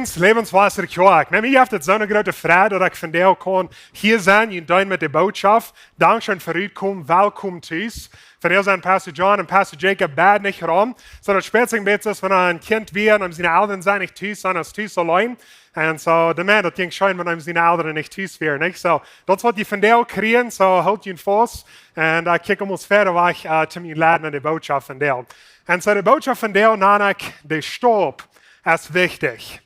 Vriends, levenswasser kwijt. Maar je hebt het zo'n grote vrede dat ik vandaag kon hier zijn en doen met de boodschap. Dankzij voor u kom, welkom thuis. Vandaag zijn Pastor John en Pastor Jacob bad niet rum. Zodat spetsing beter is, wanneer een kind weer en zijn ouderen zijn niet thuis, zijn als thuis alleen. En zo, de man, dat ging schijn, wanneer zijn ouderen niet thuis weer, niet? Zo, dat is wat je vandaag krijgt, zo houd je vast. En kijk ons verder weg te mijn laden naar de boodschap vandaag. En zo, de boodschap vandaag, namelijk, de stop is wichtig.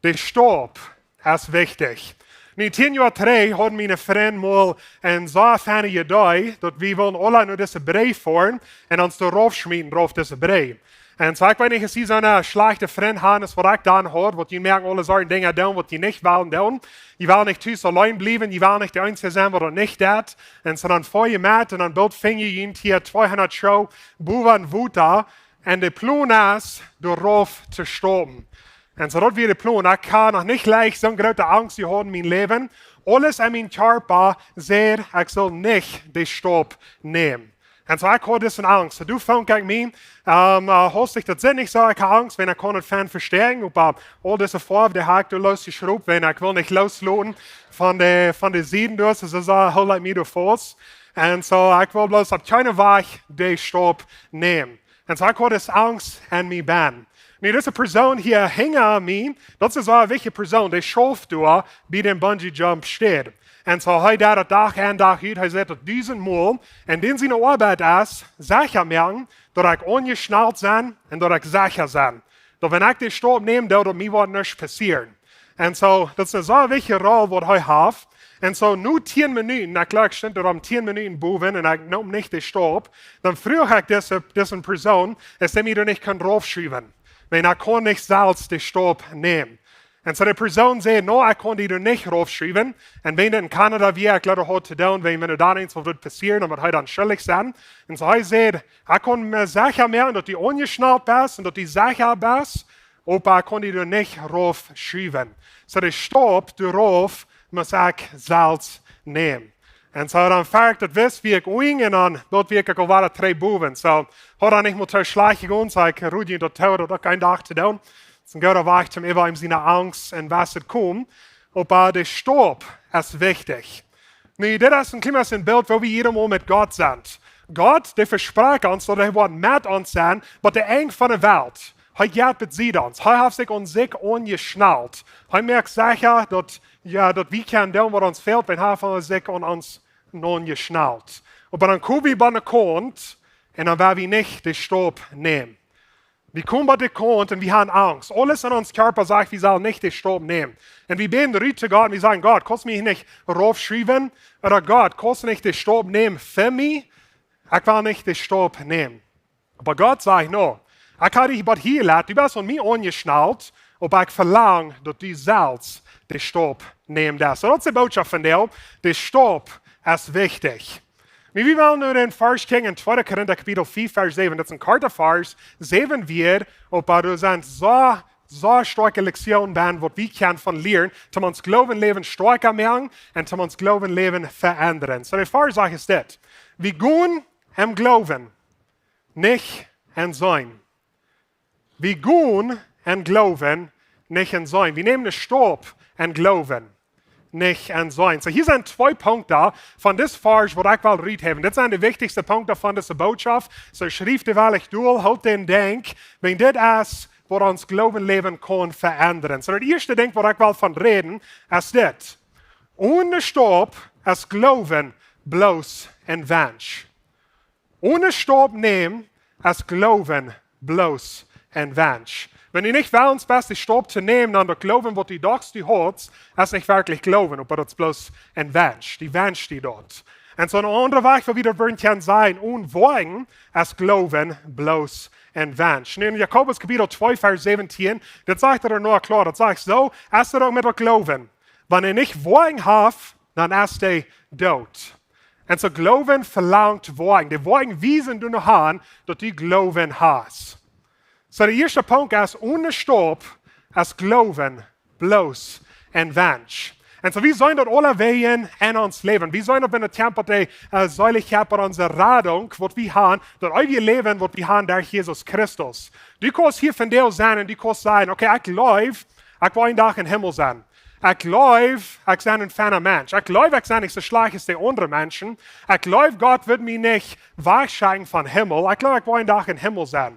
De stop is wichtig. Nu, 10 jaar terug had mijn vriend mal een zo fijne idee dat we willen alle nu deze brei voeren en ons erop schmieden op deze brei. En zo, ik weet niet, als je zo'n slechte vriend hebt, is wat ik dan had, wat je merkt alle zo'n dingen doen, wat je niet wil doen. Je wil niet thuis alleen blijven, je wil niet de enige zijn wat er niet doet. En zo dan val je met en dan bald ving je in hier 200 show boven voeten en de plan is erop te stoppen. En zo dat weer de plan, ik kan nog niet gelijk zo'n grote angst hebben in mijn leven. Alles in mijn körper zegt, ik zal niet de stap nemen. En zo, ik had deze angst. So, du fand ik mij, hast ik dat zin niet zo, ik heb angst, wenn ik kon het fan versterken, op al deze vorm, die heb ik losgeschraubt, wenn ik wil niet loslaten van de zijden dus, dus zo hou ik mij er vast. En zo, ik wil bloos op keine weg de stap nemen. En zo, ik had deze angst in mijn baan. Nu, deze persoon hier hing aan mij, dat is een wichtige persoon, die schoof door bij de bungee jump staat. En zo hij deed het dag en dag uit, hij zegt dat 1000 maal, en in zijn arbeid is, zeker merken, dat ik ongesneld ben en dat ik zeker ben. Dat wanneer ik de stap neem, dat mij wat niets passieren. En zo, dat is een zo wichtige rol wat hij heeft. En zo, nu 10 minuten, ik lag stond er om 10 minuten boven en ik nam niet de stap, dan vroeg ik deze persoon, als hij mij er niet kan draufschrijven. Maar ik kon niet zelfs de stap nemen. En zo de persoon zei, no, ik kon die er niet draufschrijven. En wenn in Canada weer, ik later had te doen, wenn er dan iets wat passiert, dan wordt hij dan schuldig zijn. En zo hij zei, ik kon me zeker merken dat die ongesneld is en dat die zeker is, maar ik kon die er niet draufschrijven. Zo de stap erop moest ik zelfs nemen. En zo dan vaak dat wist wie ik ging en dan dat wie ik al waren 3 boven. Zo had dan niet meer slag gegaan, zo ik roeide dat touw dat ook een dag te doen. Zo gaat er wacht om even zijn angst en was het komt. Maar de stap is wichtig. Nu, dit is een klein een beeld waar we helemaal met God zijn. God, die verspreekt ons dat hij wordt met ons zijn, maar de eind van de wereld. Hij gaat met ons. Hij heeft zich onzeker ongesneld. Hij merkt zeker dat we kunnen doen wat ons fehlt, wenn hij van zich aan ons ongesneld. Maar dan komen we bij de kant en dan willen we niet de stap nemen. We komen bij de kant en we hebben angst. Alles in ons körper zegt, we zullen niet de stap nemen. En we beten eruit zu Gott und wir sagen, Gott, kannst du mich nicht raufschreiben? Oder Gott, kannst du nicht den Stab nehmen für mich? Ich will nicht den Stab nehmen. Aber Gott sagt, no, ich habe dich bei hier lassen, du bist von mir angeschnallt, aber ich verlange, dass du selbst den Stab nehmen darfst. So, das ist die Botschaft von dir. Der Stab ist wichtig. Wir wollen nur in Vers gehen, in 2. Korinther Kapitel 4, Vers 7. Das ist ein korter Vers. 7 wir, aber du sind so starke Lektionen, was wir können von lernen, um uns Glaubenleben stärker machen und um uns Glaubenleben verändern. So, der Vers sagt es das. Wir gehen im Glauben, nicht in Sein. Wir gehen im Glauben, nicht in Sein. Wir nehmen den Stab in Glauben. Nicht in Sein. So, hier sind 2 Punkte von diesem Vers, was ich will reden. Das sind die wichtigsten Punkte von dieser Botschaft. So, schrift die weil ich durch, halt den Denk, wenn das ist, was uns Glaubenleben kann verändern. So, das erste Ding, was ich will von reden, ist das. Ohne Stab ist Glauben bloß ein Wunsch. Ohne Stab nehmen ist Glauben bloß ein Wunsch. Wenn du nicht willst, bist die Stab zu nehmen, dann glauben, was du dachtest, du hast, ist nicht wirklich Glauben, aber das ist bloß ein Wunsch. Die Wunsch, die dort. Und so ein anderer Weg, wo wieder kann sein, unwollen, ist Glauben bloß ein Wunsch. In Jakobus Kapitel 2, Vers 17, das sagt er noch klar, das sagt so, ist er auch mit dem Glauben. Wenn er nicht wollen hat, dann ist er tot. Und so Glauben verlangt wollen. Die wollen wiesen du noch an, dass du Glauben hast. So, der erste Punkt ist, ohne Stab ist Glauben bloß ein Wunsch. Und so, wie sollen das alle Wehen in uns leben? Wie sollen das in der Tempel die Säuligkeit bei unserer Radung, was wir haben, das wir leben, was wir haben durch Jesus Christus? Du kannst hier von dir sein und du kannst sagen, okay, ich lebe Ich will einen Tag im Himmel sein. Ich glaube, ich bin ein feiner Mensch. Ich glaube, ich bin nicht so schlecht als die anderen Menschen. Ich glaube, Gott wird mich nicht weichschenken von Himmel. Ich glaube, ich will einen Tag im Himmel sein.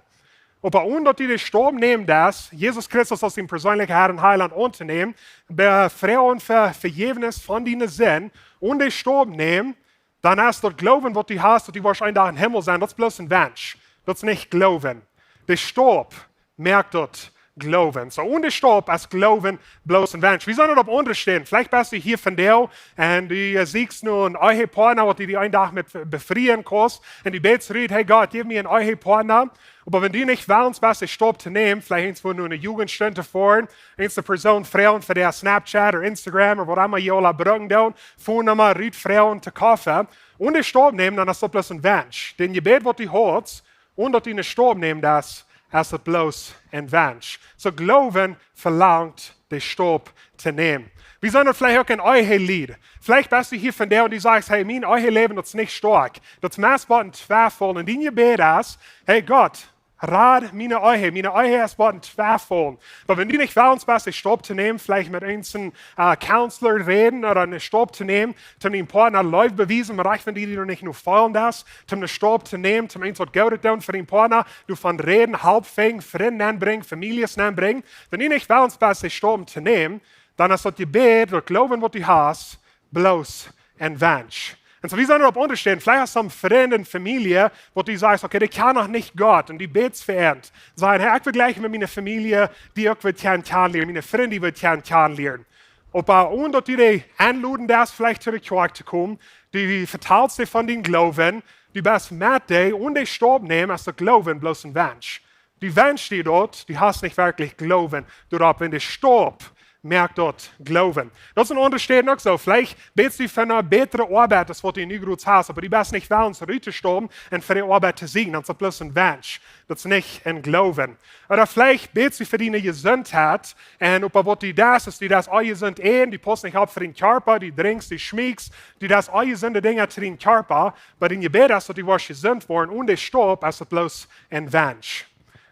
Aber ohne die gestorben nehmen das, Jesus Christus als den persönlichen Herr und Heiland unternehmen, befreien für Vergebnis von deinen Sinn und gestorben nehmen, dann hast du Glauben, was du hast, und du wirst einen Tag im Himmel sein. Das ist bloß ein Wunsch. Das ist nicht Glauben. Der Stob merkt dort Glauben. So, ohne Stob als Glauben bloß ein Wunsch. Wie soll das auf unterstehen? Vielleicht bist du hier von dir und du siehst nun einen Ehepartner, der dich einen Tag mit befrieren kannst, und du betest, hey Gott, gib mir einen Ehepartner. Aber wenn du nicht willst, was den Stob zu nehmen, vielleicht wo nur eine Jugendstunde vor, eine Person Frauen für der Snapchat oder Instagram oder was immer ihr alle brauchen, Vornummer, Ried Frauen zu kaufen, und den Stob nehmen, dann ist das bloß ein Wunsch. Denn Gebet, was du hast, und dass du den Stob nehmen, das ist bloß ein Wunsch. So Glauben verlangt, den Stob zu nehmen. Wir sollen vielleicht auch ein Ehe-Lied. Vielleicht bist du hier von der und du sagst, hey, mein Ehe-Leben ist nicht stark. Das ist meistens ein Zweifel. Und in Gebet ist, hey Gott, rat meine Ehe ist ein Zweifel. Aber wenn du nicht willst, den Stob zu nehmen, vielleicht mit einem Counselor reden oder einen Stob zu nehmen, um den Partner läuft bewiesen, reicht, wenn die nicht nur fallen das, um den Stob zu nehmen, um eins, was Geld tun für den Partner, du von reden, halbfähig, Freunde anbringen, Familien anbringen. Wenn du nicht willst, den Stob zu nehmen, dann ist das Gebet, das Glauben, was du hast, bloß ein Wunsch. Und so, wie sollen wir auf unterstehen? Vielleicht hast du einen Freund und Familie, wo du sagst, okay, die kann noch nicht Gott und die betet verehrt. Sagen, hey, ich will gleich mit meiner Familie, die auch wird kennenlernen, meine Freunde, die wird kennenlernen. Aber ohne dass du die anluden darfst, vielleicht zu der Kirche zu kommen, du verteilst dir von den Glauben, du bist mit dir und den Stob nehmen, als der Glauben bloß ein Wunsch. Die Wunsch, die dort, die hast nicht wirklich Glauben. Du darfst, wenn der Stob merkt dort Glauben. Das ist ein Unterschied noch so. Vielleicht betest du für eine bessere Arbeit, das was du nicht gut hast, aber du bist nicht willens, rüberzustoben und für die Arbeit zu siegen. Das ist bloß ein Wunsch. Das ist nicht ein Glauben. Oder vielleicht betest du für deine Gesundheit und über was du das ist, die das all gesund essen, die passt nicht ab für den Körper, die trinkst, die schmiegst, die das all gesunde Dinge zu den Körper, bei den Gebet hast, dass du wirst gesund worden und der Stob ist bloß ein Wunsch.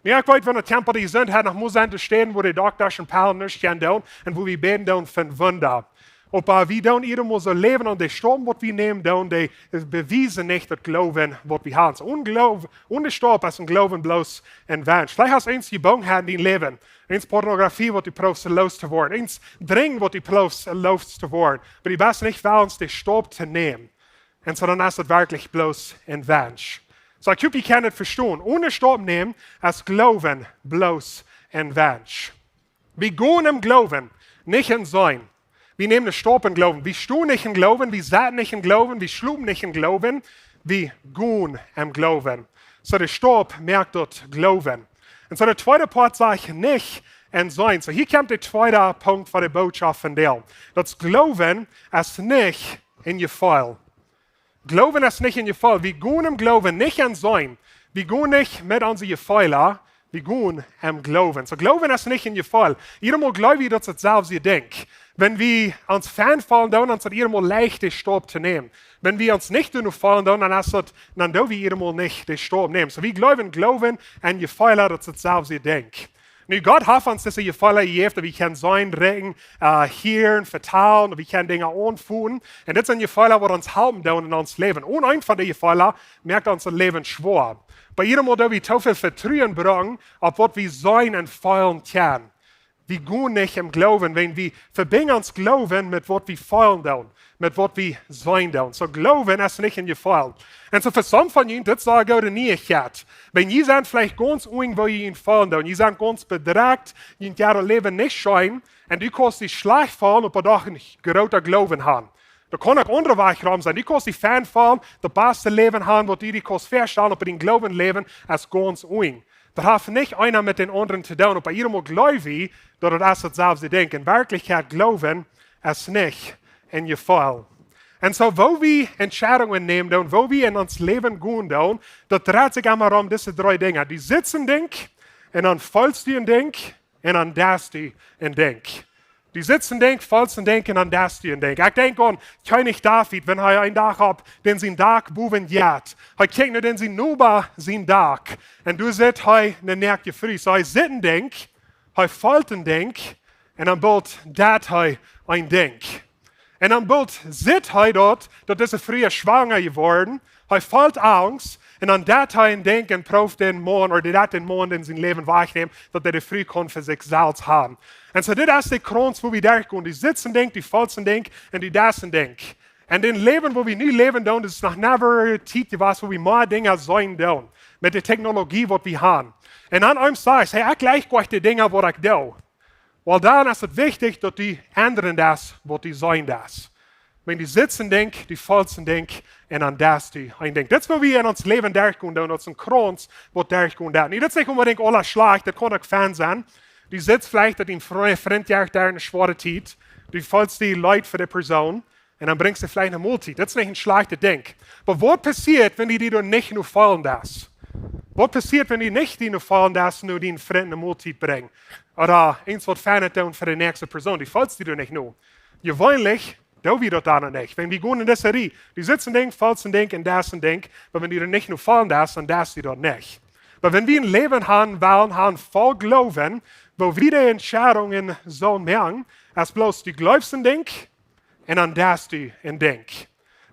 Ja, ich weiß, wenn der Tempel die Gesundheit noch muss stehen, wo die Doktor schon Palmen nicht kennen und wo wir beten für Wunder. Aber wir tun irgendwo so leben und der Sturm, was wir nehmen, die beweisen nicht das Glauben, was wir haben. So und der Sturm ist ein Glauben bloß ein Wunsch. Vielleicht hast du eins gebogen in dein Leben. Eins Pornografie, was du brauchst, loszuwerden. Eins Dringen, was du brauchst, loszuwerden. Aber du bist nicht willens, den Sturm zu nehmen. Und so dann ist das wirklich bloß ein Wunsch. So, ich hoffe, ihr könnt es verstehen. Ohne Stopp nehmen, als Glauben bloß ein Wunsch. Wir gehen im Glauben, nicht in Sein. Wir nehmen den Stopp im Glauben. Wir stehen nicht im Glauben, wir sahen nicht im Glauben, wir schlugen nicht im Glauben. Wir gehen im Glauben. So, der Stopp merkt dort Glauben. Und so, der zweite Part sage ich nicht in Sein. So, hier kommt der zweite Punkt von der Botschaft von der. Das Glauben ist nicht in ihr Fall. Glauben ist nicht in ihr Fall. Wir gehen im Glauben, nicht an Sein. Wir gehen nicht mit unseren Fehler, wir gehen im Glauben. So, Glauben ist nicht in ihr Fall. Irgendwo glaube ich, dass es selbst ihr denkt. Wenn wir uns fernfallen, dann ist es irgendwo leicht, den Stopp zu nehmen. Wenn wir uns nicht fallen, dann dürfen wir irgendwo nicht den Stopp nehmen. So, wir glauben an ihr Fehler, dass es selbst ihr denkt. Nu, Gott hat uns diese Gefälle gegeben, dass wir können sein, reden, hören, vertrauen, und wir können Dinge anfühlen. Und das sind Gefälle, die uns helfen in unserem Leben. Und ein von den Gefällen merkt unser Leben schwer. Bei jedem Mal, wir so viel Vertrauen brauchen, auf was wir sein und feilen können. Wir gehen nicht im Glauben, wenn wir verbinden uns Glauben mit was wir feilen tun, mit was wir sein tun. So Glauben ist nicht in ihr Fall. Und so für some von ihnen, das sage ich nie gehabt. Wenn ihr seid vielleicht ganz irgendwo in fallen tun, ihr seid ganz bedrückt, ihr ihr Leben nicht scheinen, und du kannst dich schlecht fallen, aber doch nicht großer Glauben haben. Da kann auch andere Weichraum sein. Du kannst dich fernfallen, das beste Leben haben, wo du kannst feststellen, aber den Glauben leben, ist ganz eng. Das hat nicht einer mit den anderen zu tun. Und bei jedem glaube ich, dass das selbst denkt. In Wirklichkeit glauben ist nicht in ihr Fall. Und so, wo wir Entscheidungen nehmen und wo wir in uns Leben gehen, da dreht sich einmal um diese drei Dinge. Die sitzen denk, und dann fällst du in denk, und dann darfst du in denk. Die sitzen denk, fällst und denken, und dann darfst du in denk. Ich denke an König David, wenn er einen Tag hat, den sein Tag buben jät. Er kijkt nur den sein Nuba sein Tag. Und du siehst, er ne nerkt je früh. So, er sitten denk, er fällt und denk, En dan bult dat hij een denk. En dan bult zit hij dort, dat is früher schwanger geworden. Hij valt angst. En dan dat hij een denk en proeft den Mond, oder dat den Mond in zijn leven wegneemt, dat hij de früh kon voor zich zelf hebben. En zo dit is de kroons wo we daar komen. Die zitten denk, die vallen denk en die dassen denk. En den leven wo we nu leven doen, dat is nog never tijd was wo we meer dingen zijn doen. Met de technologie wat we hebben. En dan einem sagt, hey, ik gleich gleich die dingen wat ik doe. Wel dan is het wichtig dat die anderen das, wat die zijn das. Wenn die sitzen denk, die vallen denk, en dan das die een denk. Dat is wat we in ons leven daar kunnen doen. Dat is een kroons wat daar kunnen doen. Niet dat zeg unbedingt alles schlecht, dat kan ook fan zijn. Die sitzt vielleicht, dat een vriend jaagt daar in een zware tijd. Die valt die leid voor de persoon. En dan brengt ze vielleicht een multi. Dat is niet een slechte denk. Maar wat passiert, wenn die door niet nu vallen das? Wat passiert, wenn die nicht die nu vallen das, nu die een vriend een multi brengen? Oder eens wat fijner doen voor de nächste persoon. Die valt die door niet nu. Gewöhnlich doen wir dat dan nicht. Wenn wir gehen in deze rie, die sitzen denk, fallen denk en das en denk. Maar wenn die er nicht nu fallen das, dan das die dort nicht. Maar wenn wir ein Leben haben voll Glauben, wo wir die Entscheidungen so merken, als bloß die Gläubsten denk en dan das die en denk.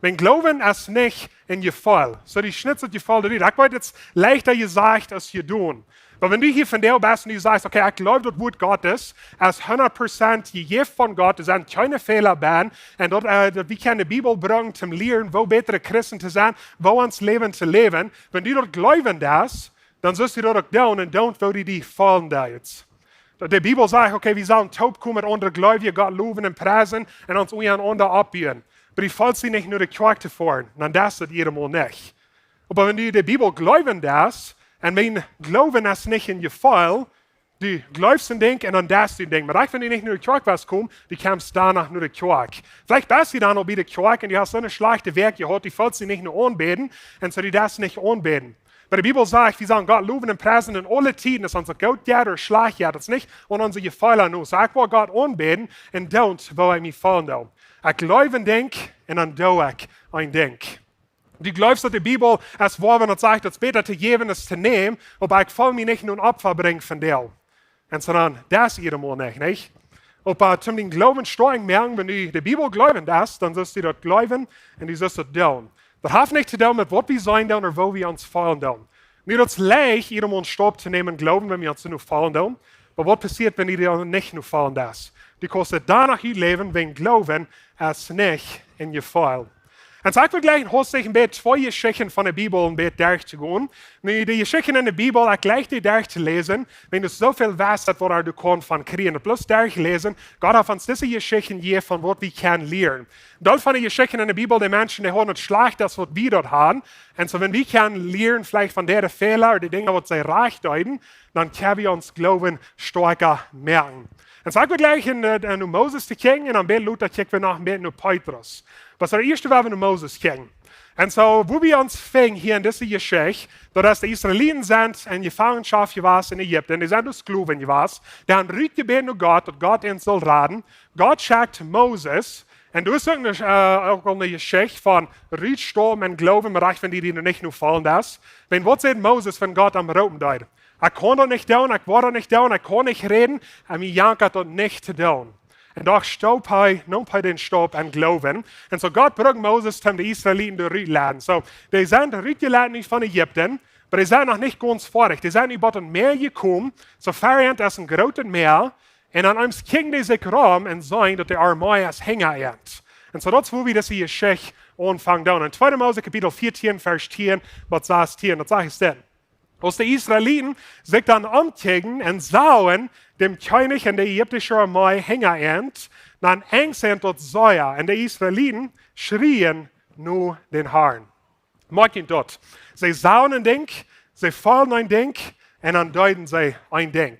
Wenn Glauben ist nicht in je Fall, so die schnitzelt je Fall nicht. Ich wollte jetzt leichter gesagt als je doen. Aber wenn du hier von der bist und du sagst, okay, ich glaube, das Wort Gottes ist 100% gegeben von Gott, es sind keine Fehler bei, und dort, wir können die Bibel bringen, zum Lehren, wo bessere Christen zu sein, wo uns Leben zu leben. Wenn du dort glauben das, dann sollst du dort auch tun und don't, wo die fallen da jetzt. Die Bibel sagt, okay, wir sollen taub kommen mit unseren Gläubigen, Gott loben und preisen und uns untereinander abbieten. Aber die falls sie nicht nur die Kirche fahren, dann das ist jedemol nicht. Aber wenn du die Bibel glauben das, und mein Glauben ist nicht in je Fall, die glaubst und denk und dann das die denk. Aber wenn du nicht nur die Kirche was kommen, die kommst danach nur die Kirche. Vielleicht bist du dann noch bei der Kirche und du hast so eine schlechte Werk gehört, die falls sie nicht nur anbeten und so die das nicht anbeten. Weil die Bibel sagt, wir sollen Gott loben und preisen in alle Tiden, dass unser Gott ja oder schlecht ja, das nicht und unsere Gefallen nur. So ich will Gott anbeten und don't, wo ich mich fallen will. Ich glaube und denk und dann do ich ein denk. Du glaubst, dass die Bibel als wahr, wenn es sagt, es besser zu geben als zu nehmen, aber ich will mich nicht nur ein Opfer bringen von dir. Und sondern das jedemol nicht? Aber zum den Glauben stark merken, wenn du die Bibel glauben das, dann sollst du dort glauben und du sollst dort tun. Das hat nicht zu tun mit, was wir sein tun oder wo wir uns fallen tun. Mir ist es leicht, jedem Stopp zu nehmen und glauben, wenn wir uns nur fallen tun. Aber was passiert, wenn wir nicht nur fallen das? Die kostet danach ihr Leben, wenn Glauben es nicht in ihr Fall. En so ich will gleich ein bisschen zwei Geschichten von der Bibel ein bisschen durchzugehen. Die Geschichten in der Bibel, ich gleich die durchzulesen, wenn du so viel weißt, was du kannst von kriegen. Bloß durchlesen, Gott hat uns diese Geschichten hier von was wir können lernen. Dort von den Geschichten in der Bibel, die Menschen, die haben nicht schlecht, das was wir dort haben. Und so wenn wir können lernen, vielleicht von der Fehler oder die Dinge, was sie recht deuten, dann können wir uns Glauben stärker merken. Und so ich will gleich in Moses zu kicken und dann bisschen Luther kicken wir noch ein bisschen Petrus. Was der erste war, wenn wir Moses kennen. Und so, wo wir uns fingen hier in dieser Geschichte, dass die Israeliten sind in Gefangenschaft gewesen in Ägypten, die sind aus Sklaven gewesen, dann rügt gebeten Gott, dass Gott ihnen soll raten. Gott schickt Moses, und du hast auch eine Geschichte von Rüdsturm und Glauben, aber ich finde die nicht nur fallen das. Wenn was sagt Moses, wenn Gott am Roten deut? Ich kann das nicht tun, ich war das nicht tun, ich kann nicht reden, und mir jankert das nicht zu tun. Und doch nimmt er den Stopp und Glauben. Und so Gott braucht Moses, um die Israeliten durchzuladen. So, die sind durchgeladen nicht von Ägypten, aber die sind noch nicht ganz fertig. Die sind über das Meer gekommen, so fern ist ein großes Meer, und dann kicken die sich rum und sehen, dass die Armee ist hängen. Und so das ist, wo wir diese Geschichte anfangen. In 2. Mose Kapitel 14, Vers 10, was sagt 10, das sage ich denn. Als die Israeliten sich dann umkehren und sahen, dem König und der ägyptischen Armee hängen, dann ängsten dort Säuer. Und die Israeliten schrien nur den Herrn. Mag ihn dort. Sie sahen ein Ding, sie fallen ein Ding, und dann deuten sie ein Ding.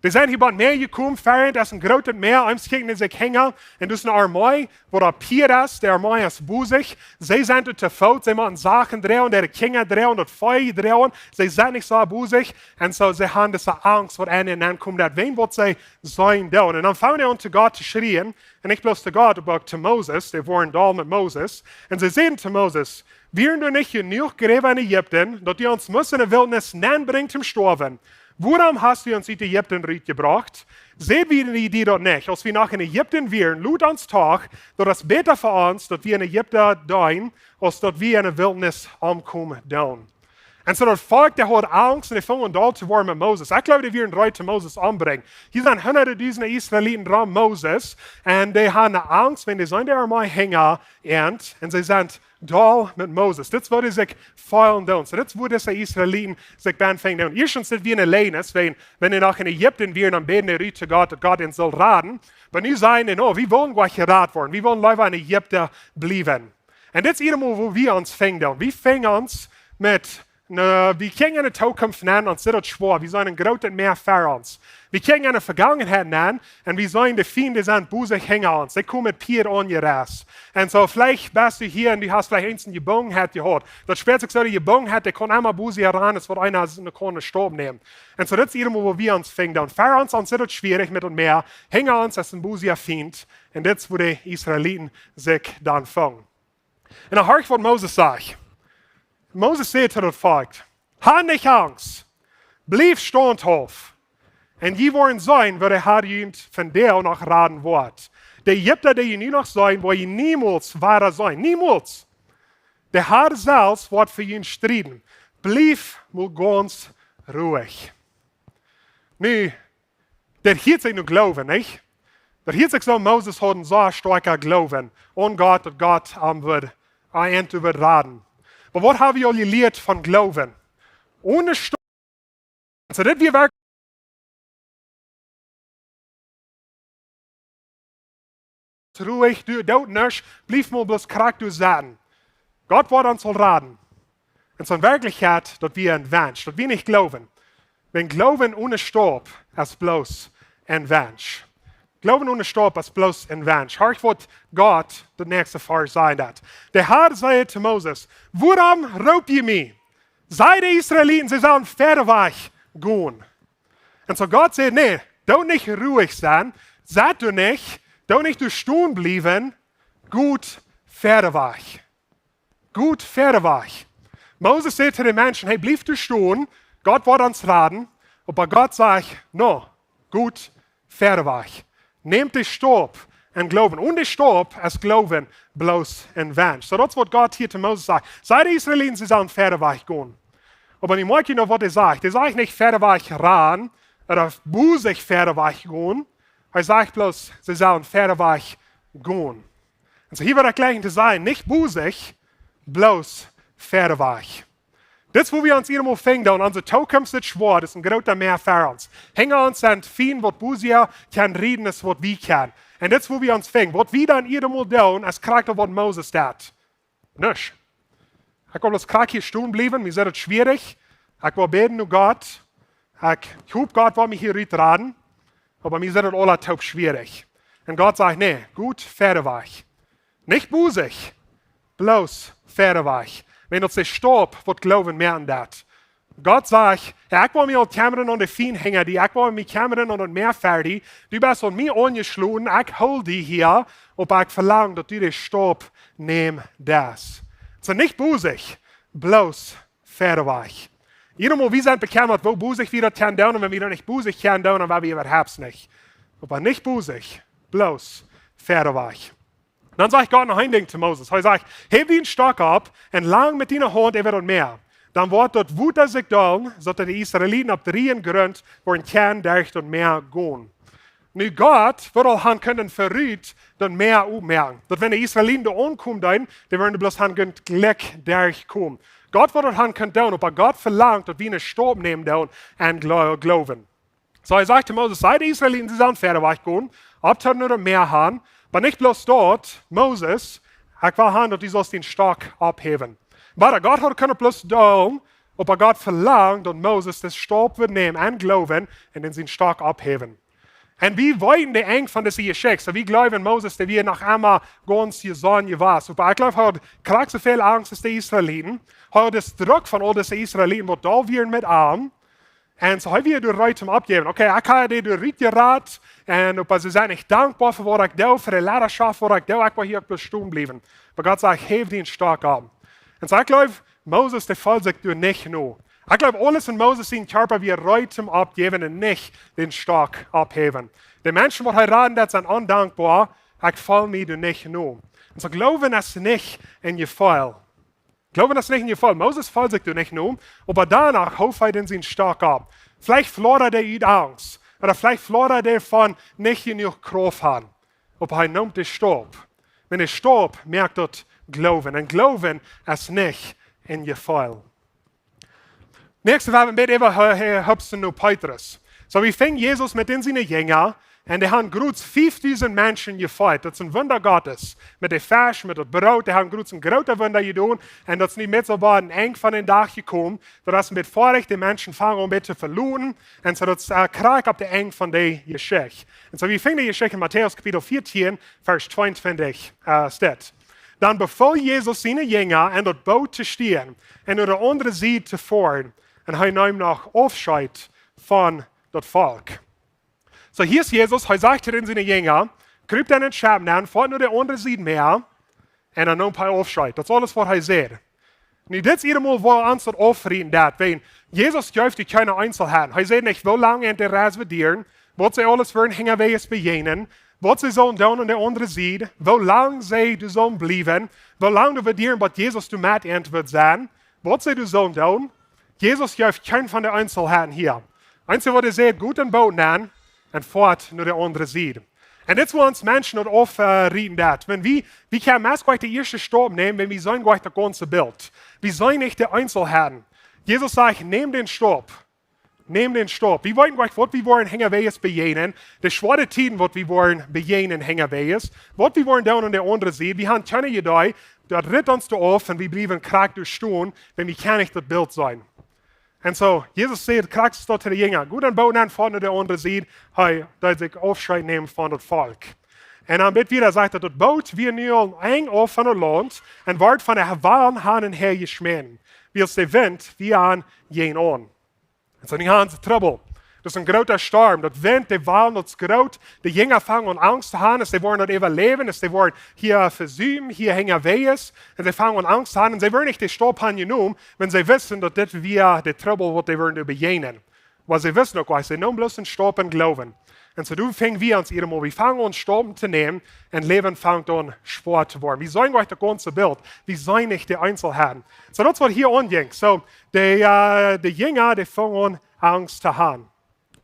Die sind hier bei Meer gekommen, fern, das ist ein großes Meer, eins gegen sich hängen, und das ist eine Armee, wo der Pier ist, der Armee ist busig, sie sind dort zu Fuß, sie machen Sachen drehen, der Kinder drehen, das Feuer drehen, sie sind nicht so busig, und so sie haben diese Angst, was ihnen ankommt, wen wird sie sein tun. Und dann fangen sie an, zu Gott zu schreien, und nicht bloß zu Gott, aber auch zu Moses, die waren da mit Moses, und sie sagen zu Moses, wir sind nicht genug gerieben in Ägypten, dass die uns in der Wildnis bringen zum Sterben. Warum hast du uns in Ägypten gebracht? Seht wir die dort nicht. Als wir nach in Ägypten wären, lud uns Tag, dass es besser für uns, dass wir in Ägypten dein, als dass wir in der Wildnis ankommen down. Und so das Volk, der hat Angst und die fangen da zu werden mit Moses. Ich glaube, die werden drei zu Moses anbringen. Hier sind hunderttausende Israeliten dran Moses und die haben Angst, wenn die sind der mal hängen und sie sind da mit Moses. Das würde sich fallen down. So das würde die Israeliten sich anfangen down. Erstens sind wir alleine, wenn die nach in Ägypten wären, dann beten die zu Gott, dass Gott uns soll raten. Aber nu sagen die, no, wir wollen gleich geraten werden. Wir wollen lieber in Ägypten bleiben. Und das ist irgendwo, wo wir uns fangen down. Wir fangen uns mit wir können eine Zukunft nennen und sind schwor. Wir sind ein großes Meer für uns. Wir können eine Vergangenheit nennen und wir sind die Feinde sind busig hängen uns. Sie kommen mit Pier an ihr raus. Und so vielleicht bist du hier und du hast vielleicht eins in die Gebungenheit gehört. Das später so die Gebungenheit, der kann einmal busig heran, es wird einer eine Korne Staub nehmen. Und so das ist irgendwo, wo wir uns fangen. Und für uns ist es schwierig mit dem Meer. Hängen uns als ein busiger Feind. Und das ist, wo die Israeliten sich dann fangen. Und dann höre ich, was Moses sagt. Moses sagt zu dem Volk, hab nicht Angst, bleib standhaft. Und die wollen sein, wo der Herr ihnen von der noch raten wird. Die Ägypter, die ihr nie noch sein, wo ihr niemals weiter sein. Niemals. Der Herr selbst wird für ihn streiten. Bleib mal ganz ruhig. Nu, der hielt sich nur glauben, nicht? Der hielt sich so, Moses hat einen so starken Glauben an Gott, dass Gott wird raten. Aber was haben wir gelehrt von Glauben? Ohne Sturm. So, das wir wirklich ruhig, du dort nicht, bleib mal bloß krank du sagen. Gott wird uns raten. Und so in Wirklichkeit, dass wir ein Wunsch, dass wir nicht glauben. Wenn Glauben ohne Sturm ist bloß ein Wunsch. Glauben ohne Sturm ist bloß ein Wunsch. Hör ich, was Gott der nächste Vers sein hat. Der Herr sagte zu Moses, warum raubt ihr mich? Sei die Israeliten, sie sollen fernweg gehen. Und so Gott sagt, nee, du nicht ruhig sein, sag du nicht stehen bleiben, gut fernweg. Gut fernweg. Moses sagt zu den Menschen, hey, bleib du stehen, Gott wird uns raten, aber Gott sagt, no, gut fernweg. Nehmt den Stab und Glauben. Und der Stab ist Glauben bloß ein Wunsch. So das, was Gott hier zu Moses sagt. Sei die Israeliten, sie sollen fernweg gehen. Aber ich mag noch, was er sagt. Er sagt nicht fernweg ran oder busig fernweg gehen. Er sagt bloß, sie sollen fernweg gehen. Und so hier wird er gleich zu sein, nicht busig, bloß fernweg. Das, wo wir uns irgendwo finden, und unsere Zukunft ist schwer, das ist ein großer Meer für uns. Hängen uns an vielen, was Busia kann reden, ist, was wir können. Und das, wo wir uns finden, was wir dann irgendwo tun, als Charakter, was Moses tat. Nicht. Ich will das Charakter hier stehen bleiben, mir ist es schwierig. Ich will beten nur Gott. Ich hoffe, Gott will mich hier raten, aber mir ist es alle taub schwierig. Und Gott sagt, nee, gut, fernweg. Nicht busig, bloß fernweg. Wenn uns der Stab wird glauben mehr an das. Gott sagt, ich will mir die Kameran an den Fien hängen, ich will mir Kameran an den Meer fertig, du bist an mir angeschlagen, ich hol die hier, aber ich verlange, dass du den Stab nimmst. Das. So nicht busig, bloß fernweg. Irgendwo, wir sind bekannt, wo busig wir das tun, und wenn wir nicht busig tun, dann war wir überhaupt nicht. Aber nicht busig, bloß fernweg. Dann sagt Gott noch ein Ding zu Moses. Er sagt, heb den Stock ab und lang mit deiner Hand über das Meer. Dann wird dort Wutter sich tun, sodass die Israeliten auf 3 Grund wollen kein durch das Meer gehen. Nu Gott wird auch han können verrückt das Meer aufmerken. Dass wenn die Israeliten da ankommen, dann werden die bloß han Glück durchkommen. Gott wird auch han können tun, aber Gott verlangt, dass wir einen Stab nehmen und glauben. So er sagt zu Moses, sei die Israeliten, sie sollen fernweg gehen, ab zu nur das Meer haben, aber nicht bloß dort, Moses, ich will haben, dass die sollst den Stock abheben. Aber Gott hat können bloß tun, aber Gott verlangt, dass Moses das Stab wird nehmen und glauben und den Stock abheben. Und wir wollen die eng von dieser Geschichte. So wir glauben Moses, der wir nach einmal ganz gesagt was. Aber ich glaube, er hat gerade so viel Angst als die Israeliten. Er hat das Druck von all diesen Israeliten, was da wir mit an. Und so haben wir die Leute zum Abgeben. Okay, ich habe die Leute geraten. Und aber sie sind nicht dankbar für was ich da, für die Leidenschaft, was ich da, ich will hier bloß stehen bleiben. Aber Gott sagt, heb den Stock ab. Und so ich glaube, Moses, der fällt sich durch nicht nur. Ich glaube, alles in Moses sein Körper wie Reitum abgeben und nicht den Stock abheben. Die Menschen, die heiraten, das sind undankbar, ich fall mir du nicht nur. Und so glauben es nicht in ihr Fall. Glauben das nicht in ihr Fall. Moses fällt sich du nicht nur, aber danach hofft er den Stock ab. Vielleicht verlor er ihn Angst. Oder vielleicht verlor er den von nicht genug Kraft haben. Aber er nimmt den Stopp. Wenn er Stopp, merkt er Glauben. Und Glauben ist nicht in ihr Fall. Nächste Woche mit über Hobson und Petrus. So wie fing Jesus mit den seinen Jüngern und die haben gut 5000 Menschen gefeiert. Das ist ein Wunder Gottes. Mit dem Fisch, mit dem Brot, die haben gut ein großes Wunder getan. Und das ist nicht mit so ein eng von den Tag gekommen. Das ist mit Vorrecht, die Menschen fangen ein bisschen verloren. Und so das Krieg ab der eng von der Geschichte. Und so wie fing die Geschichte in Matthäus Kapitel 14, Vers 22 steht. Dann befahl Jesus seine Jünger, in das Boot zu stehen und auf der anderen Seite zu fahren. Und er nahm noch Aufscheid von das Volk. So hier ist Jesus, er sagt zu seinen Jüngern, kriegt einen Schaben an, fährt nur der andere Seite mehr und er nimmt ein paar Aufscheid. Das ist alles, was er sagt. Und das ist einmal, wo er uns das aufreden darf, wenn Jesus gibt die keine Einzelheiten. Er sagt nicht, wie lange er der Reis wird dienen, was sie alles für ein Hängerweges begegnen, was sie sollen tun an der anderen Seite, wie lange sie du sollen bleiben, wie lange du wird dienen, was Jesus du mit wird sein, was sie du sollen tun. Jesus gibt keinen von den Einzelheiten hier. Einzige, was er sagt, gut ein Boot nehmen und fort nur der andere Seite. Und jetzt wollen uns Menschen nicht aufreden, wenn wir können meist gleich den ersten Stopp nehmen, wenn wir sehen gleich das ganze Bild. Wir sehen nicht die Einzelheiten. Jesus sagt, nehm den Stopp. Neem den Stopp. Wir wollen gleich, was wir wollen, Hängerweges begegnen. Die schwere Tiden, was wir wollen, begegnen, Hängerweges. Was wir wollen, down an der anderen Seite. Wir haben keine Idee, das ritt uns da auf und wir bleiben krank durchstehen, wenn wir kann nicht das Bild sein. Und so, Jesus sagt, krax dort zu den Jüngern, gut an Boden an, vorne der andere sieht, hey, da sich Aufschrei nehmen von das Volk. Und dann wird wieder gesagt, das Boot wir nu eng auf von der Land und wird von der warmen Hahn her geschmissen. Wie es der Wind, wie an jen an. Und so, die haben Trouble. Das ist ein großer Sturm. Das Wind, der Wahlen, das ist groß. Die Jünger fangen an Angst zu haben, dass sie wollen nicht überleben, dass sie wollen hier versuchen, hier hängen Wehes. Und sie fangen an Angst zu haben. Und sie wollen nicht den Stopp haben genommen, wenn sie wissen, dass das wir der Trouble, was sie wollen begegnen. Weil sie wissen auch, sie nehmen bloß einen Stopp und glauben. Und so fangen wir uns irgendwo, wir fangen an Stoppen zu nehmen und Leben fängt an schwer zu werden. Wir sehen euch das ganze Bild. Wir sehen nicht die Einzelheiten. So das, was hier anging. So, die Jünger, die fangen an Angst zu haben.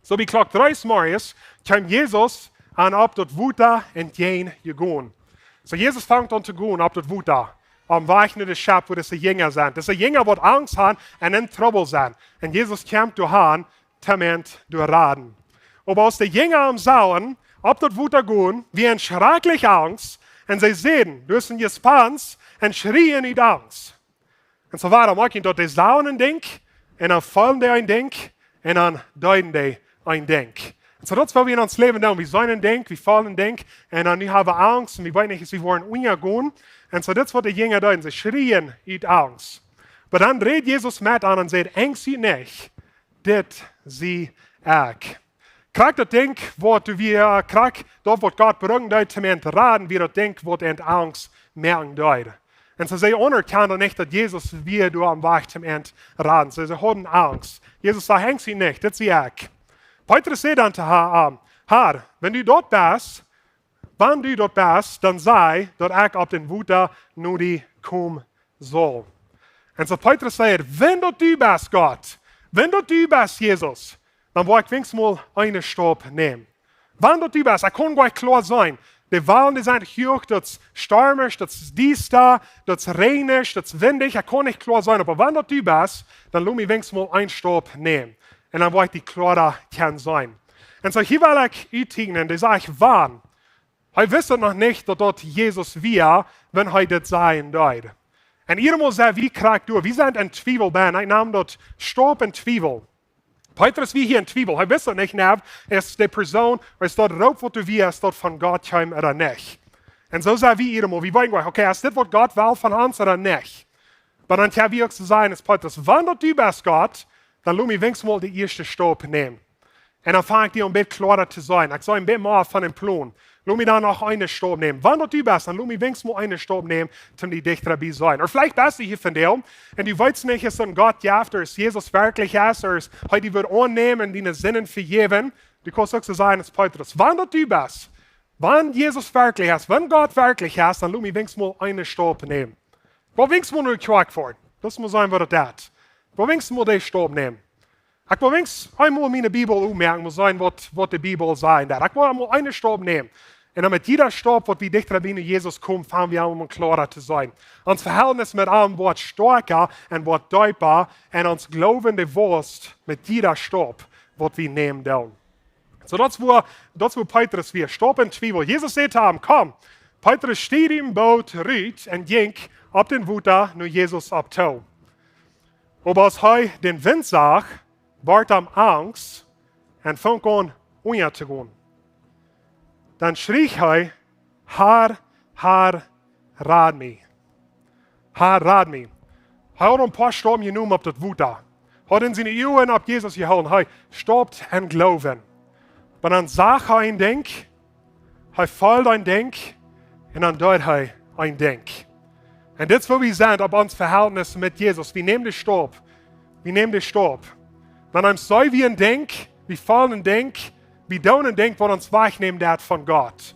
So wie Klock 3 morgens kam Jesus an ab dort Wuta und jen gegangen. So Jesus fängt an zu gehen ab dort Wuta. Am Weg nur der Schab, wo das die Jünger sind. Das die Jünger, die Angst haben und in Trouble sind. Und Jesus kam durch Han, damit durch Raden. Aber aus den Jüngern am Sauen, ab dort Wuta gehen, wie ein schrecklich Angst. Und sie sehen, durch den Gespans und schrien in Angst. Und so war er, dort die Sauen ein Ding, und dann fallen die ein Ding, und dann deuten die ein Denk. So das, was wir in uns Leben tun. Wir sind ein Denk, wir fallen ein Denk, und dann haben wir Angst, und wir wollen nicht, wir wollen umgehen. Und so das, was die Jünger tun, sie schrien in Angst. Aber dann dreht Jesus mit an und sagt, Angst sie nicht, das sie auch. Krieg das Denk, was wir krieg, dort, was Gott bringt, dort zum Entraden, wie das Denk, was in Angst merken dort. Und so sie anerkennen nicht, dass Jesus wir du am Weg zum Entraden. Sie haben Angst. Jesus sagt, Angst sie nicht, das sie auch. Petrus sagt dann zu Herr, wenn du dort bist, dann sei, dass ich auf den Wuta nur die kommen soll. Und so Petrus sagt, wenn du bist, Gott, wenn du bist, Jesus, dann will ich wenigstens mal einen Stopp nehmen. Wenn du bist, ich kann gleich klar sein, die Wahlen, die sind hoch, das ist stürmisch, das ist dies da, das ist reinisch, das ist windig, ich kann nicht klar sein, aber wenn du bist, dann lass mich wenigstens mal einen Stopp nehmen. Und dann will ich die klarer kann sein. Und so hier will ich eintignen, die sage ich, wann? Ich wisse noch nicht, dass dort Jesus wir, wenn er das sein wird. Und irgendwo sagt, wie kriegt du? Wir sind in Zwiebel, ich nahm dort Stopp in Zwiebel. Petrus wie hier in Zwiebel. Ich wisse nicht, ist die Person, ist dort Raub, was du wirst, dort von Gott kommt oder nicht. Und so sagen wir irgendwo, wir wollen gleich, okay, ist das, was Gott will von uns oder nicht? Aber dann kann wir auch so sein, ist Petrus, wann du bist, Gott, dann lass mich wenigstens mal den ersten Stopp nehmen. Und dann fange ich dir ein bisschen klarer zu sein. Ich soll ein bisschen mehr von dem Plan. Lass mich dann noch einen Stab nehmen. Wenn du bist, dann lass mich wenigstens mal einen Stab nehmen, um die dichter dabei zu sein. Oder vielleicht bist du hier von dir und du weißt nicht, ist ein Gott ja, oder ist Jesus wirklich ist, oder ist heute wird annehmen, die Sinnen vergeben. Du kannst auch so sagen, es Petrus. Wenn du bist, wenn Jesus wirklich ist, wenn Gott wirklich ist, dann lass mich wenigstens mal einen Stab nehmen. Ich will wenigstens mal nur Quark vor. Das muss sein, was das ist. Ich will wenigstens mal den Stab nehmen. Ich will wenigstens einmal meine Bibel ummerken, muss sein, was die Bibel sagt. Ich will einmal einen Stab nehmen. Und dann mit jeder Stab, was wie dichter bei Jesus kommt, fangen wir an, um klarer zu sein. Uns Verhältnis mit allem wird stärker und wird deutlicher und uns glaubende Wurst mit jeder Stab, was wir nehmen dann. So, das wo Petrus wir Stab und Zwiebel. Jesus sagt ihm, komm. Petrus steht im Boot, riet und ging ab den Wutter, nur Jesus abtau. Aber als er den Wind sah, ward ihm Angst und fing an, unterzugehen. Dann schrie er, Herr, red mich. Herr, red mich. Er hat ein paar Stunden genommen auf das Wutter. Hat in seine Augen auf Jesus gehalten. Er stoppt und glauben. Aber dann sagt er ein Denk, er fällt ein Denk, und dann tut er ein Denk. Und das, wo wir sind, auf unser Verhältnis mit Jesus. Wir nehmen den Stab. Wenn uns so wie ein Denk, wir fallen ein Denk, wir tun ein Denk, was uns wegnehmen von Gott.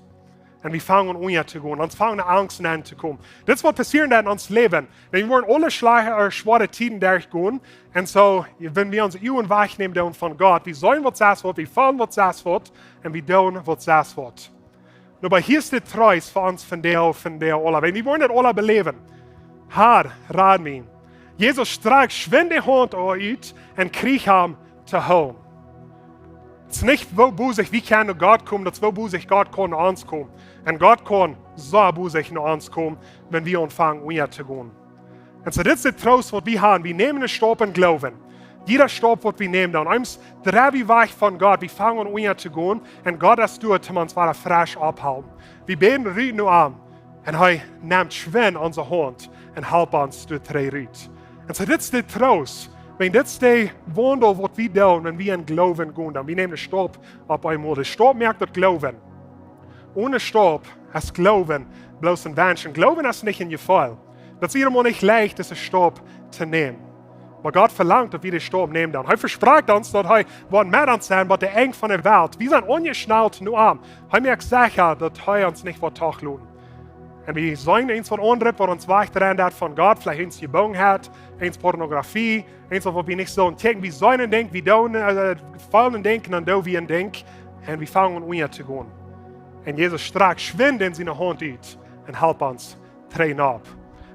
Und wir fangen an zu gehen. Uns fangen Angst an zu kommen. Das wird passieren in unserem Leben. Wir wollen alle schwere Zeiten durchgehen. Und so, wenn wir unsere Augen wegnehmen von Gott, wir sollen, was das wird, wir fallen, was das wird, und wir tun, was das wird. Aber hier ist der Treus für uns von der alle. Wir wollen das alle beleben. Herr, red mich. Jesus streckt schwinde die Hand aus und kriegt ihn zu holen. Es ist nicht, wo sich wie kann Gott kommen, das ist, wo sich Gott kann zu uns kommen. Und Gott kann so, wo sich zu uns kommen, wenn wir anfangen, zu gehen. Und so, das ist der Trost, was wir haben. Wir nehmen einen Stab und glauben. Jeder Stab, was wir nehmen, dann uns drehen wir weg von Gott. Wir fangen an, zu gehen. Und Gott das tut, um uns wieder frisch abhalten. Wir beten Ried nur an. Und er nimmt schwen unsere Hand und hält uns durch drei Ried. Und so, das ist der Trost. Wenn das der Wandel, was wir tun, wenn wir in Glauben gehen, dann wir nehmen den Stab auf einmal. Der Stab merkt das Glauben. Ohne Stab ist Glauben bloß ein Wünschen. Glauben ist nicht in Fall. Das ist immer nicht leicht, diesen Stab zu nehmen. Aber Gott verlangt, dass wir den Stab nehmen. Er verspricht uns, dass er mit uns sein wird, der Eng von der Welt. Wir sind ungeschnallt nur an. Er merkt sicher, dass er uns nicht tacheln. Und wir sagen eins von anderen, was uns wegdrehen hat von Gott, vielleicht eins gebogen hat, eins Pornografie, eins, was wir nicht so entdecken. Wir sollen ein Denk, wir fallen denken, und da wir ein Denk, und wir fangen an zu gehen. Und Jesus streckt schwind in seine Hand aus und hält uns drehen ab.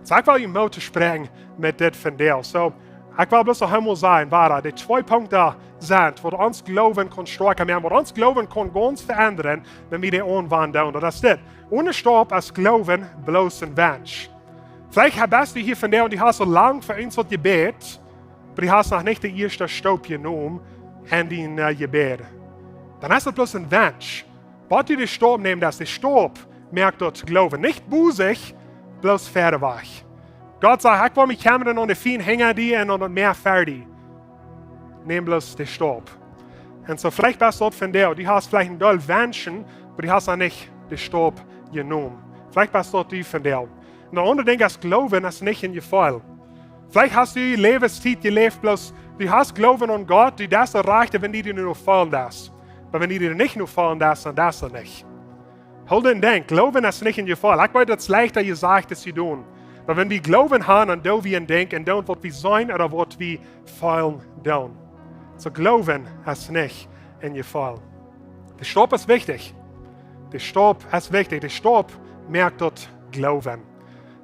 So, ich will ihm Mut sprechen mit dem von dir. So, ich will bloß noch einmal sagen, die 2 Punkte sind, wo uns Glauben kann stärker machen, wo uns Glauben kann ganz verändern, wenn wir den anwenden. Und das ist das. Ohne Stab ist Glauben bloß ein Wunsch. Vielleicht bist du hier von dir und du hast so lange für uns gebetet, aber du hast noch nicht den ersten Stab genommen in dein Gebet. Dann ist das bloß ein Wunsch. Was du den Stab nehmen, dass der Stab merkt dort Glauben. Nicht busig, bloß fertig. Gott sagt, ich will mich kümmern und die Fien hängen die und mehr fertig. Nimm bloß den Stab. Und so vielleicht bist du dort von dir, du hast vielleicht ein doll Wünschen, aber du hast noch nicht den Stab genommen. Vielleicht bist du dort die von dir. Und der andere Ding ist, Glauben ist nicht in dir Fall. Vielleicht hast du die Lebenszeit gelebt, bloß du hast Glauben an Gott, du das erreicht, wenn die dir nur fallen das. Aber wenn die dir nicht nur fallen das, dann das nicht. Hol den Denk, Glauben ist nicht in dir Fall. Ich weiß, das ist leichter gesagt, das zu tun. Aber wenn wir Glauben haben, dann tun wir ein Denk, und dann wird wir sein oder wird wir fallen tun. So Glauben ist nicht in dir Fall. Der Stab ist wichtig. Der Stab ist wichtig. Der Stab merkt dort Glauben.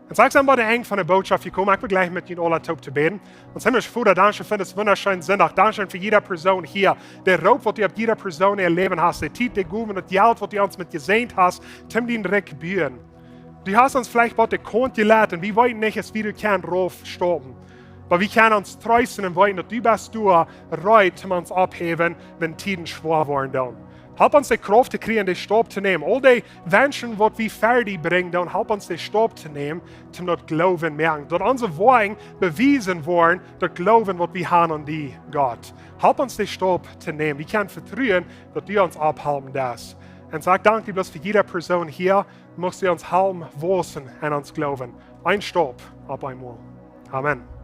Und sagst du mal der Eng von der Botschaft gekommen, ich will gleich mit Ihnen alle Top zu beten. Und himmlisch Vater, danke für das wunderschöne Sonntag. Danke für jede Person hier. Der Raub, was du auf jeder Person erleben hast. Der Titel, der Guben und das Geld, was du uns mit gesehen hast, zum den Dreck bühren. Du hast uns vielleicht bei der Kont geladen. Wir wollen nicht, dass wir keinen Ruf stoppen. Aber wir können uns trösten und wollen, dass du bist du, Reut, um uns abheben, wenn Tiden schwer waren. Help uns die Kraft zu kriegen, den Stab zu nehmen. All die Wünschen, die wir fertig bringen, dann help uns den Stab zu nehmen, zum dort Glauben merken. Dort unsere Worte bewiesen worden, dort Glauben, was wir haben an die Gott. Help uns den Stab zu nehmen. Wir können vertrauen, dass du uns abhalten das. Und sag danke bloß für jede Person hier, musst du uns helfen, wissen und uns glauben. Ein Stab ab einmal. Amen.